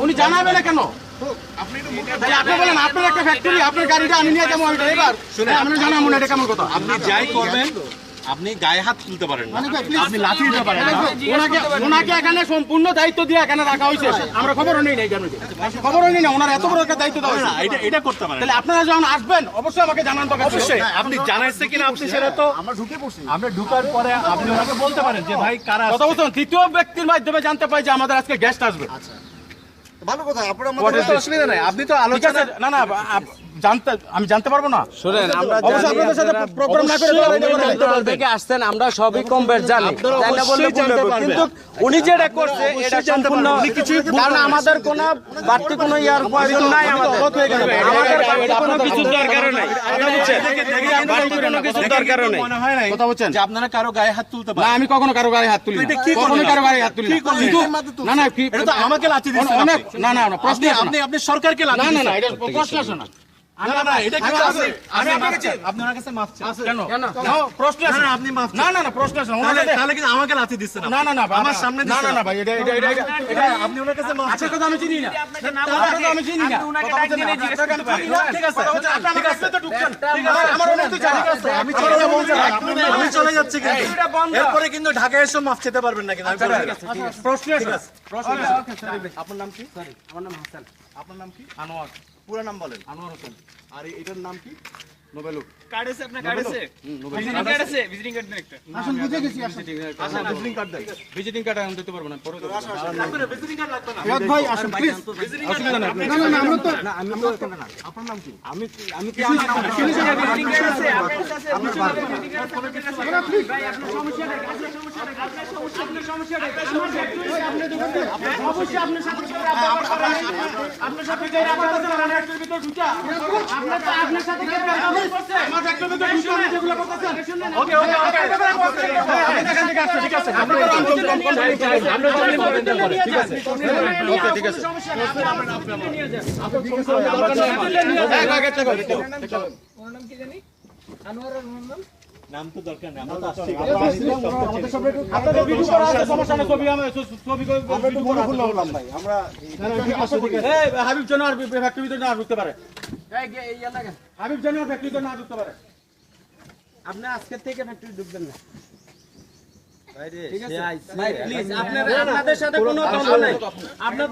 উনি জানাবে না কেন? আপনি বলেন আপনার একটা ফ্যাক্টরি, আপনার গাড়িটা আমি নিয়ে যাবো, আমি ড্রাইভার, আপনি জানাবো না, এটা কেমন কথা? আপনি যাই করবেন আপনি গায়ে হাত তুলতে পারেন না, আপনি লাথি দিতে পারেন না। ওনাকে এখানে সম্পূর্ণ দায়িত্ব দিয়ে এখানে রাখা হয়েছে, আমরা খবরও নেই, খবরও নেই না, ওনার এত বড় একটা দায়িত্ব দেওয়া হয়েছে। এটা করতে পারেন। তাহলে আপনারা যখন আসবেন অবশ্যই আমাকে জানান তো। অবশ্যই আপনি জানাইছে কিনা আপনি সেটা তো আমরা ঢুকে পড়ছি, আমরা ঢুকার পরে আপনি ওনাকে বলতে পারেন যে ভাই কারা কথা বলছেন। তৃতীয় ব্যক্তির মাধ্যমে জানতে পাই যে আমাদের আজকে গেস্ট আসবে। ভালো কথা, আপনারা তো অসুবিধা নাই, আপনি তো আলোচনা না না আমি জানতে পারবো না। শুনেন, আমরা অবশ্যই আপনাদের সাথে প্রোগ্রাম না করে থেকে আসছেন, আমরা সবই কম বেশ জানি, তাই না বললে ভুল হবে। কিন্তু উনি যেটা করছে এটা সম্পূর্ণ, কারণ আমাদের কোনো বাড়তি কোনো ইয়ার প্রয়োজন নাই, আমাদের কোনো কিছুর দরকার নাই, বাড়তি কোনো কিছুর দরকার নাই। মনে হয় না কথা বলছেন যে আপনারা কারো গায়ে হাত তুলতে না, পারেন। আমি কখনো কারো গায়ে হাত তুলি না, কখনো কারো গায়ে হাত তুলি না। কিন্তু না না, এটা তো আমাকে লাথি দিচ্ছেন অনেক না না প্রশ্ন আপনি সরকারকে লাথি না না না, দিচ্ছেন। এটা প্রশ্ন আসে না। না এটা কি আছে? আমি আপনার কাছে আপনার কাছে মাফ চাই। কেন প্রশ্ন আসে না? আপনি মাফ না না না, প্রশ্ন আসে না। তাহলে কিন্তু আমাকে লাথি দিচ্ছেন। না না না, আমার সামনে না না না ভাই, এটা আপনি ওনার কাছে মাফ আচ্ছা, কথা আমি চিনি না, আমি চিনি না। ঠিক আছে, ঠিক আছে তো ঢুকছেন, আমার অনুমতি চাই। আমি চলে যাচ্ছি কিন্তু এরপরে কিন্তু ঢাকায় এসে মাফ চেতে পারবেন না কিন্তু আমি বলে দিচ্ছি। প্রশ্ন আসে না। আপনার নাম কি? আমার নাম হাসান। আপনার নাম কি? আনোয়ার। পুরো নাম বলেন। আনোয়ার হোসেন। আর এটার নাম কি? নোবেলু। কার্ড আছে আপনার? কার্ড আছে? ভিজিটিং কার্ড আছে? ভিজিটিং কার্ড দেন একটা। আসুন, বুঝে গেছি, আসুন। ভিজিটিং কার্ড দেন। ভিজিটিং কার্ড আমি দিতে পারবো না, পরে দেবো। লাগবে না, ভিজিটিং কার্ড লাগবে না। রিয়াদ ভাই আসুন প্লিজ। অসুবিধা নাই। না না না, আমরা তো আপনার নাম কি? আমি ভিজিটিং কার্ড আছে? আপনার কাছে আছে? ভিজিটিং কার্ড ভাই আপনার সমস্যাটা কি? আপনার সমস্যাটা কি? আপনার সমস্যাটা কি? অবশ্যই আপনার সাথে আপনার সাথে যে আপনার ফ্যাক্টরির ভিতর ঢুকা আপনার সাথে কে ব্যবহার করছে? আমার ফ্যাক্টরির ভিতর ঢুকে আপনি যেগুলো করতেছেন। ওকে ওকে ওকে আপনি এখান থেকে আসছেন, ঠিক আছে। আমরা ঠিক আছে, ওকে ঠিক আছে। সমস্যা না, আপনি নিয়ে যান। ওর নাম কি জানি? আনোয়ার আর ওর নাম? নাম তো দরকার নেই, আমরা তো আসছি। আপনাদের ভিডিও করা আছে, সমস্যা নেই, ছবি আমি ছবি হলাম ভাই, আমরা এই হাবিব যেন আর ফ্যাক্টরির ভিতর না ঢুকতে পারে। হাবিব যেন আর ফ্যাক্টরির ভিতর না ঢুকতে পারে। আপনি আজকে থেকে ফ্যাক্টরি ঢুকবেন না। ভাই প্লিজ আপনাদের সাথে কোনো দ্বন্দ্ব নাই। আপনার